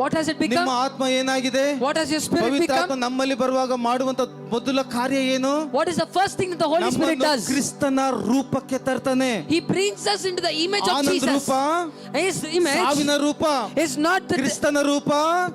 What has it become? ನಿಮ್ಮ ಆತ್ಮ ಏನಾಗಿದೆ? What has your spirit Pavithra become? ಆತ್ಮ ನಮ್ಮಲ್ಲಿ ಬರುವಾಗ ಮಾಡುವಂತ ಮೊದಲ ಕಾರ್ಯ ಏನು? What is the first thing that the Holy Spirit ನಮ್ಮನ್ನು does? ಕ್ರಿಸ್ತನ ರೂಪಕ್ಕೆ ತರ್ತಾನೆ. He brings us into the image of Ananda Jesus. ರೂಪ, His image ಸಾವಿನ ರೂಪ, is not the ಕ್ರಿಸ್ತನ ರೂಪ,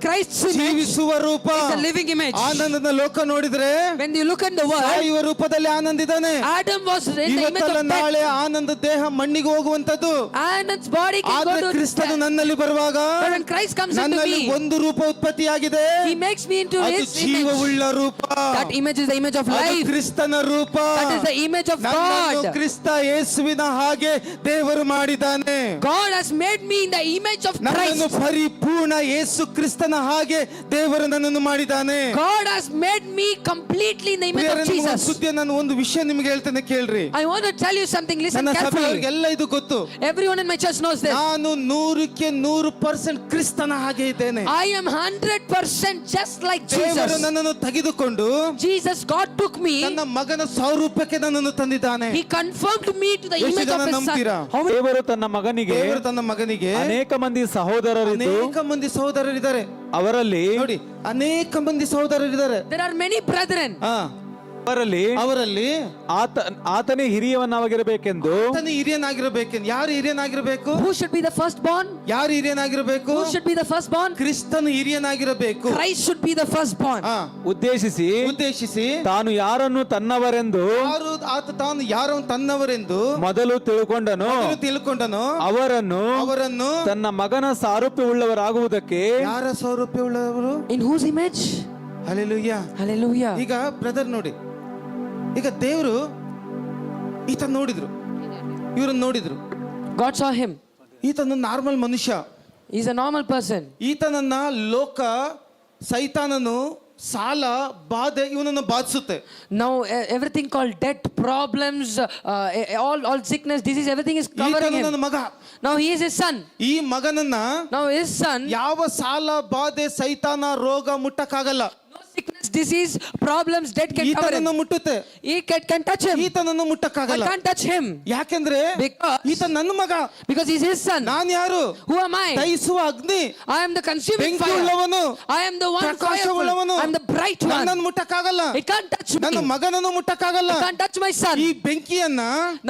Christ's image. ಜೀವಿಸುವ ರೂಪ. It's a living image. ಆನಂದದ ಲೋಕ ನೋಡಿದ್ರೆ When you look at the world, ಸಾಯುವ ರೂಪದಲ್ಲಿ ಆನಂದಿದ್ದಾನೆ. Adam was in the image ಇವತ್ತಲ್ಲ of death. ನಾಳೆ ಆನಂದ ದೇಹ ಮಣ್ಣಿಗೆ ಹೋಗುವಂತದ್ದು. Adam's body can go ಆದ್ರೆ to ಕ್ರಿಸ್ತನು death. ನನ್ನಲ್ಲಿ ಬರುವಾಗ But when Christ comes into ನನ್ನಲ್ಲಿ me, ಒಂದು ರೂಪ ಉತ್ಪತ್ತಿಯಾಗಿದೆ. He makes me into ಅದು His ಜೀವವುಳ್ಳ image. ರೂಪ. That image is the image of ಅದು life. ಕ್ರಿಸ್ತನ ರೂಪ. That is the image of ನನ್ನನ್ನು God. ಕ್ರಿಸ್ತ ಯೇಸುವಿನ ಹಾಗೆ ದೇವರು ಮಾಡಿದ್ದಾನೆ. God has made me in the image of ನನ್ನನ್ನು Christ. ಪರಿಪೂರ್ಣ ಯೇಸು ಕ್ರಿಸ್ತನ ಹಾಗೆ ದೇವರು ನನ್ನನ್ನು ಮಾಡಿದ್ದಾನೆ. God has made me completely in the image of Jesus. ಸುದ್ದಿ ನಾನು ಒಂದು ವಿಷಯ ನಿಮಗೆ ಹೇಳ್ತೇನೆ ಕೇಳ್ರಿ. I want to tell you something. Listen ನನ್ನ carefully. ಸಭೆಯವರಿಗೆಲ್ಲ ಇದು ಗೊತ್ತು. Everyone in my church knows this. ನಾನು 100% ಕ್ರಿಸ್ತನ ಹಾಗೆ ಇದ್ದೇನೆ. I am 100% just like ದೇವರು Jesus. ನನ್ನನ್ನು ತೆಗೆದುಕೊಂಡು Jesus, God took me. ತನ್ನ ಮಗನ ಸ್ವರೂಪಕ್ಕೆ ನನ್ನನ್ನು ತಂದಿದ್ದಾನೆ. He confirmed me to the ಎಷ್ಟು image of ಜನ His ನಂಬ್ತೀರಾ? Son. How many? ದೇವರು ತನ್ನ ಮಗನಿಗೆ ದೇವರು ತನ್ನ ಮಗನಿಗೆ ಅನೇಕ ಮಂದಿ ಸಹೋದರರಿದ್ದು ಅನೇಕ ಮಂದಿ ಸಹೋದರರಿದ್ದಾರೆ. ಅವರಲ್ಲಿ ಅನೇಕ ಮಂದಿ ಸಹೋದರರಿದ್ದಾರೆ. There are many brethren. ಅವರಲ್ಲಿ ಆತನೇ ಹಿರಿಯವನಾಗಿರಬೇಕೆಂದು ಆತನೇ ಹಿರಿಯನಾಗಿರಬೇಕೆಂದು. ಯಾರು ಹಿರಿಯನಾಗಿರಬೇಕು? Who should be the firstborn? ಯಾರು ಹಿರಿಯನಾಗಿರಬೇಕು? Who should be the firstborn? ಕ್ರಿಸ್ತನು ಹಿರಿಯನಾಗಿರಬೇಕು. Christ should be the firstborn. ಉದ್ದೇಶಿಸಿ ತಾನು ಯಾರನ್ನು ತನ್ನವರೆಂದು ತಾನು ಯಾರು ತನ್ನವರೆಂದು ಮೊದಲು ತಿಳ್ಕೊಂಡನು ಅವರನ್ನು ತನ್ನ ಮಗನ ಸಾರೂಪ್ಯವುಳ್ಳವರಾಗುವುದಕ್ಕೆ. ಯಾರ ಸಾರೂಪ್ಯವುಳ್ಳವರು? In whose image? Hallelujah. Hallelujah. ಈಗ ಬ್ರದರ್ ನೋಡಿ, ಈಗ ದೇವರು ಈತನ ನೋಡಿದ್ರು, ಇವ್ರನ್ನ ನೋಡಿದ್ರು. God saw him. ಈತನ ನಾರ್ಮಲ್ ಮನುಷ್ಯ. He's a normal person. ಈತನನ್ನ ಲೋಕ, ಸೈತಾನನು, ಸಾಲ, ಬಾಧೆ ಇವನನ್ನು ಬಾಧಿಸುತ್ತೆ. Now everything called debt, problems, all sickness, disease, everything is covering him. ನನ್ನ ಮಗ. Now he is his son. ಈ ಮಗನನ್ನ Now his son, ಯಾವ ಸಾಲ, ಬಾಧೆ, ಸೈತಾನ, ರೋಗ ಮುಟ್ಟಕ್ಕಾಗಲ್ಲ. no sickness, disease, problems, debt can cover him. ಈತನನ್ನು ಮುಟ್ಟುತ್ತೆ. He can touch him. ಈತನನ್ನು I ಮುಟ್ಟಕ್ಕಾಗಲ್ಲ. can't touch him. ಯಾಕೆಂದ್ರೆ Because ಈತ ನನ್ನ ಮಗ. Because he's his son. ನಾನು ಯಾರು? Who am I? ದಹಿಸುವ ಅಗ್ನಿ, I am the consuming ಬೆಂಕಿ fire. ಉಳ್ಳವನು, I am the one ಪ್ರಕಾಶವುಳ್ಳವನು. fireful. I am the bright one. ನನ್ನನ್ನು ಮುಟ್ಟಕ್ಕಾಗಲ್ಲ. It can't touch me. ನನ್ನ ಮಗನನ್ನು ಮುಟ್ಟಕ್ಕಾಗಲ್ಲ. I can't touch my son. ಈ ಬೆಂಕಿಯನ್ನ,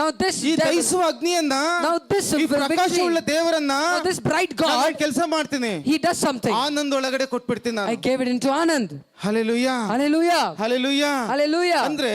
Now this ಈ devil, ದಹಿಸುವ ಅಗ್ನಿಯನ್ನ, now this ಈ ಪ್ರಕಾಶವುಳ್ಳ ದೇವರನ್ನ now this bright ನಾನು God, ಕೆಲಸ ಮಾಡ್ತೀನಿ. he does something. ಆನಂದ ಒಳಗಡೆ ಕೊಟ್ಬಿಡ್ತೀನಿ I ನಾನು. gave it into Anand. Hallelujah, Hallelujah. Hallelujah. Hallelujah. ಅಂದ್ರೆ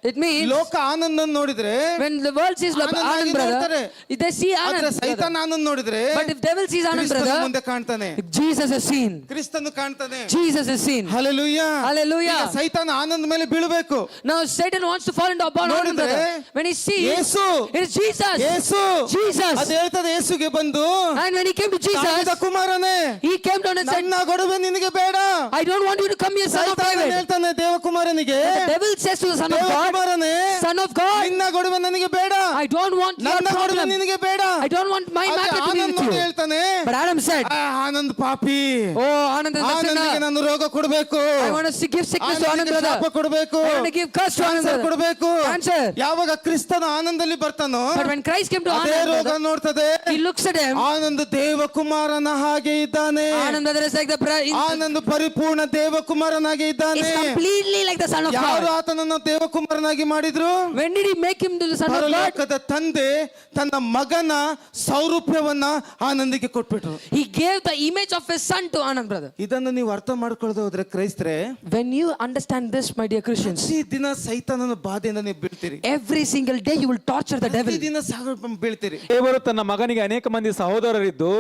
It means ಲೋಕ ಆನಂದ ನೋಡಿದ್ರೆ, when the world sees Ananda Anand ನೋಡ್ತಾರೆ. brother, they see ಆದ್ರೆ Anand ಸೈತಾನ brother. ಆನಂದ ನೋಡಿದ್ರೆ But if devil sees Anand ಕ್ರಿಸ್ತನು brother, ಮುಂದೆ ಕಾಣ್ತಾನೆ. Jesus is seen. ಕ್ರಿಸ್ತನು ಕಾಣ್ತಾನೆ. Jesus is seen. Hallelujah, Hallelujah. ಈಗ ಸೈತಾನ ಆನಂದ ಮೇಲೆ ಬೀಳಬೇಕು. Now Satan wants to fall into upon Anand ನೋಡಿದ್ರೆ brother. When he sees Yesu, it is Jesus. Yesu, Jesus. ಅದು ಹೇಳ್ತದೆ, ಯೇಸುಗೆ ಬಂದು, And when he came to ದಾವೀದ Jesus, ಕುಮಾರನೇ, he came down and said, ನನ್ನ ಗೊಡವೆ ನಿನಗೆ ಬೇಡ. I don't want you to come here, son of ಸೈತಾನ David. ಹೇಳ್ತಾನೆ ದೇವಕುಮಾರನಿಗೆ, The devil says to the son of God, ದೇವಕುಮಾರನೇ, son of God, ನಿನ್ನ ಗೊಡವೆ ನನಗೆ ಬೇಡ. I don't want your ನನ್ನ ಗೊಡವೆ problem. ನಿನಗೆ ಬೇಡ. I don't want my ಆದ್ರೆ matter to be Anand with ನೋಡಿ you. ಹೇಳ್ತಾನೆ, But Adam said, ಆನಂದ್ ಪಾಪಿ, oh, Anand is a ಆನಂದಿಗೆ sinner. ನಾನು ರೋಗ ಕೊಡಬೇಕು. I want to give sickness to Anand ಆನಂದಿಗೆ brother. ಶಾಪ ಕೊಡಬೇಕು. I want to give curse to Anand cancer brother. ಕೊಡಬೇಕು. Cancer. ಯಾವಾಗ ಕ್ರಿಸ್ತನ ಆನಂದದಲ್ಲಿ ಬರ್ತಾನೋ, But when Christ came to ಅದೇ Anand ರೋಗ brother, ನೋಡ್ತದೆ. he looks at him. Anand ದೇವಕುಮಾರನ ಹಾಗೆ ಇದ್ದಾನೆ. Anand brother is like the Anand ಪರಿಪೂರ್ಣ ದೇವಕುಮಾರನಾಗೆ ಇದ್ದಾನೆ. is completely like the son of ಯಾರು God. ಆತನನ್ನು ದೇವಕುಮಾರನಾಗಿ ಮಾಡಿದ್ರು? When did he make him to the son of God? ಪರಲೋಕದ ತಂದೆ ತನ್ನ ಮಗನ ಸೌರೂಪ್ಯವನ್ನ ಆನಂದಿಗೆ ಕೊಟ್ಬಿಟ್ರು. He gave the image of his son to Anand brother. ಇದನ್ನು ನೀವು ಅರ್ಥ ಮಾಡ್ಕೊಳ್ಳದೆ ಹೋದ್ರೆ ಕ್ರೈಸ್ತರೇ, When you understand this, my dear Christians, ಪ್ರತಿ ದಿನ ಸೈತಾನನ ಬಾಧೆಯಿಂದ ನೀವು ಬೀಳ್ತೀರಿ. every single day you will torture the devil. ಪ್ರತಿ ದಿನ ಬೀಳ್ತೀರಿ. ದೇವರು ತನ್ನ ಮಗನಿಗೆ ಅನೇಕ ಮಂದಿ ಸಹೋದರರಿದ್ದು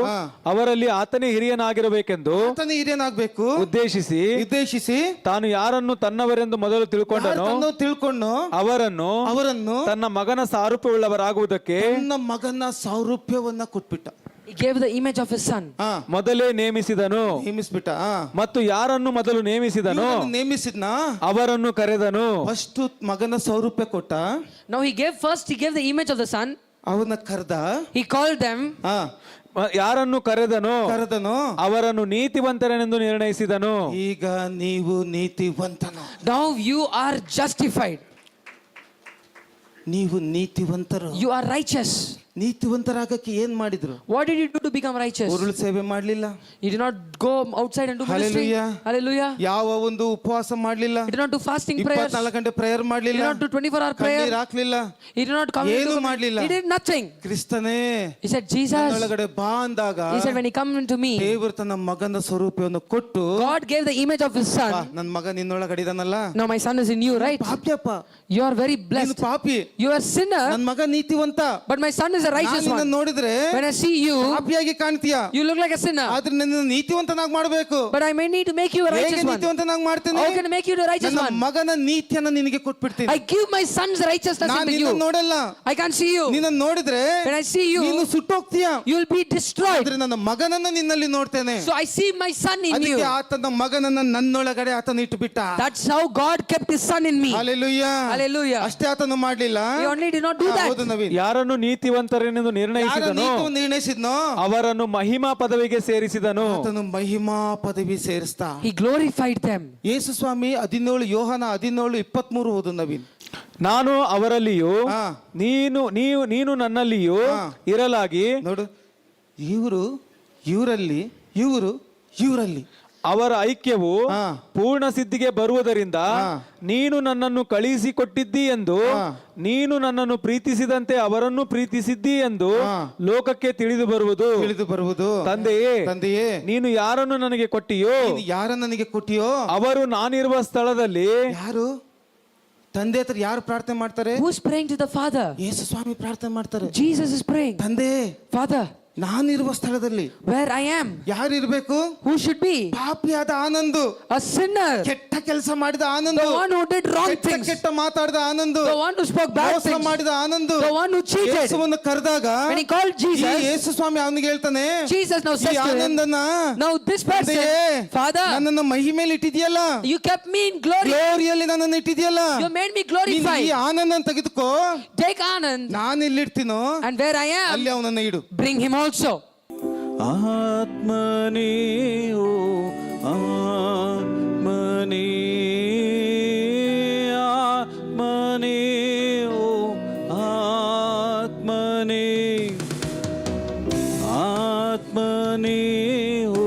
ಅವರಲ್ಲಿ ಆತನೇ ಹಿರಿಯನಾಗಿರಬೇಕೆಂದು ಆತನೇ ಹಿರಿಯನಾಗಬೇಕು ಉದ್ದೇಶಿಸಿ ತಾನು ಯಾರನ್ನು ತನ್ನವರೆಂದು ಮೊದಲು ತಿಳ್ಕೊಂಡು ಅವರನ್ನು ತನ್ನ ಮಗನ ಸಾರೂಪ್ಯವುಳ್ಳವರಾಗುವುದಕ್ಕೆ ತನ್ನ ಮಗನ ಸಾರೂಪ್ಯವನ್ನ ಕೊಟ್ಬಿಟ್ಟ. He gave the image of his son. ಮೊದಲೇ ನೇಮಿಸಿದನು ಮತ್ತು ಯಾರನ್ನು ಮೊದಲು ನೇಮಿಸಿದನು ಅವರನ್ನು ಕರೆದನು. ಫಸ್ಟ್ ಮಗನ ಸಾರೂಪ್ಯ ಕೊಟ್ಟ. Now he gave the image of the son. ಅವನ ಕರೆದ. He called them. ಯಾರನ್ನು ಕರೆದನು ಅವರನ್ನು ನೀತಿವಂತರೆಂದು ನಿರ್ಣಯಿಸಿದನು. ಈಗ ನೀವು ನೀತಿವಂತನು. Now you are justified. ನೀವು ನೀತಿವಂತರು. You are righteous. ನೀತಿವಂತರಾಗಕ್ಕೆ ಏನ್ ಮಾಡಿದ್ರು? What did he do to become righteous? ಉರುಳು ಸೇವೆ ಮಾಡ್ಲಿಲ್ಲ, He did not go outside and do ministry. Hallelujah. Hallelujah. ಯಾವ ಒಂದು ಉಪವಾಸ ಮಾಡ್ಲಿಲ್ಲ, He did not do fasting prayers. 24 ಗಂಟೆ ಪ್ರೇಯರ್ He ಮಾಡ್ಲಿಲ್ಲ, did not do 24-hour ಕಣ್ಣೀರ್ prayer. ಹಾಕ್ಲಿಲ್ಲ, He did not come ಏನೂ into ಮಾಡ್ಲಿಲ್ಲ. He did nothing. ಕ್ರಿಸ್ತನೇ He said, Jesus. ನನ್ನೊಳಗಡೆ ಬಾ ಅಂದಾಗ He said, when he come into me, ದೇವರು ತನ್ನ ಮಗನ ಸ್ವರೂಪವನ್ನು ಕೊಟ್ಟು, God gave the image of his ಬಾ, son. ನನ್ನ ಮಗ ನಿನ್ನೊಳಗಡೆ ಇದಾನಲ್ಲ, Now my son is in you, right? ಪಾಪ್ಯಪ್ಪ, You are very ನೀನು blessed. ಪಾಪಿ, You are a sinner, ನನ್ನ ಮಗ ನೀತಿವಂತ, but my son is a righteous ನಾನು one. ನೋಡಿದ್ರೆ When I see you, ಪಾಪಿಯಾಗಿ ಕಾಣ್ತೀಯ, you look like a sinner. ಆದ್ರೆ ನಿನ್ನ ನೀತಿವಂತನಾಗಿ ಮಾಡಬೇಕು. But I may need to make you a ಹೇಗೆ righteous one. ನೀತಿವಂತನಾಗಿ ಮಾಡ್ತೇನೆ? How can I make you the righteous ನನ್ನ one? ಮಗನ ನೀತಿಯನ್ನ ನಿನಗೆ ಕೊಟ್ಬಿಡ್ತೀನಿ. I give my son's righteousness ನಾನು into ನಿನ್ನ you. ನೋಡಲ್ಲ, I can't see you. ನಿನ್ನ ನೋಡಿದ್ರೆ When I see you, ನೀನು ಸುಟ್ಟೋಗ್ತೀಯ. you will be destroyed. ಆದ್ರೆ ನನ್ನ ಮಗನನ್ನ ನಿನ್ನಲ್ಲಿ ನೋಡ್ತೇನೆ. So I see my son in you. ಅದಕ್ಕೆ ಆತನ ಮಗನನ್ನ ನನ್ನೊಳಗಡೆ ಆತನ ಇಟ್ಟುಬಿಟ್ಟ. That's how God kept his son in me. Hallelujah. Hallelujah. ಅಷ್ಟೇ ಆತನು ಮಾಡ್ಲಿಲ್ಲ. He only did not do that. ಹೌದು ನವೀನ್. ಯಾರನ್ನು ನೀತಿವಂತರೆಂದು ಯಾರ ನಿರ್ಣಯಿಸಿದನೋ ನೀತಿಯನ್ನು ನಿರ್ಣಯಿಸಿದ್ನೋ ಅವರನ್ನು ಮಹಿಮಾ ಪದವಿಗೆ ಸೇರಿಸಿದನು. ಆತನು ಮಹಿಮಾ ಪದವಿ ಸೇರಿಸ್ತಾ. He glorified them. ಯೇಸು ಸ್ವಾಮಿ 17 ಯೋಹಾನ 17:23 ಓದು ನವೀನ್. ನಾನು ಅವರಲ್ಲಿಯೂ ಹಾ. ನೀನು ನನ್ನಲ್ಲಿಯೂ ಹಾ. ಇರಲಾಗಿ ನೋಡು, ಇವರಲ್ಲಿ ಇವರಲ್ಲಿ ಅವರ ಐಕ್ಯವು ಹಾ. ಪೂರ್ಣ ಸಿದ್ಧಿಗೆ ಬರುವುದರಿಂದ ಹಾ. ನೀನು ನನ್ನನ್ನು ಕಳುಹಿಸಿಕೊಟ್ಟಿದ್ದಿ ಎಂದು ಹಾ. ನೀನು ನನ್ನನ್ನು ಪ್ರೀತಿಸಿದಂತೆ ಅವರನ್ನು ಪ್ರೀತಿಸಿದ್ದಿ ಎಂದು ಹಾ. ಲೋಕಕ್ಕೆ ತಿಳಿದು ಬರುವುದು. ತಂದೆಯೇ ನೀನು ಯಾರನ್ನು ನನಗೆ ಕೊಟ್ಟಿಯೋ ನೀನು ಯಾರ ನನಗೆ ಕೊಟ್ಟಿಯೋ ಅವರು ನಾನಿರುವ ಸ್ಥಳದಲ್ಲಿ. ಯಾರು ತಂದೆ ಹತ್ರ ಯಾರು ಪ್ರಾರ್ಥನೆ ಮಾಡ್ತಾರೆ? Who's praying to the Father? ಯೇಸು ಸ್ವಾಮಿ ಪ್ರಾರ್ಥನೆ ಮಾಡ್ತಾರೆ. Jesus is praying. ತಂದೆ, Father, ನಾನಿರುವ ಸ್ಥಳದಲ್ಲಿ where I am, ಯಾರು ಇರ್ಬೇಕು? who should be? ಪಾಪಿಯಾದ Anandu, A sinner. ಕೆಟ್ಟ ಕೆಲಸ ಮಾಡಿದ Anandu, The one who did wrong things. ಕೆಟ್ಟ ಮಾತಾಡಿದ Anandu, The one who spoke bad ಮೋಸ things. ಮಾಡಿದ Anandu, The one who cheated. ಯೇಸುವನ್ನು ಕರೆದಾಗ When he called ಈ Jesus, ಯೇಸು ಸ್ವಾಮಿ ಅವನಿಗೆ ಹೇಳ್ತಾನೆ, Jesus now ಈ says to him, ಆನಂದನ now this person, ತಂದೆಯೇ, Father, ನನ್ನನ್ನು ಮಹಿಮೇಲಿ ಇಟ್ಟಿದ್ಯಲ್ಲ, you kept me in glory. ಗ್ಲೋರಿಯಲ್ಲಿ ನನ್ನನ್ನು ಇಟ್ಟಿದ್ಯಲ್ಲ, You made me ನೀನು glorified. ಈ ಆನಂದ ತೆಗೆದುಕೋ, Take Anand, ನಾನು ಎಲ್ಲಿಡ್ತೀನೋ and where I am, ಅಲ್ಲಿ ಅವನನ್ನ ಇಡು. bring him also. ಆತ್ಮನೇ ಓ ಆತ್ಮನೇ ಆತ್ಮನೇ ಓ ಆತ್ಮನೇ ಆತ್ಮನೇ ಓ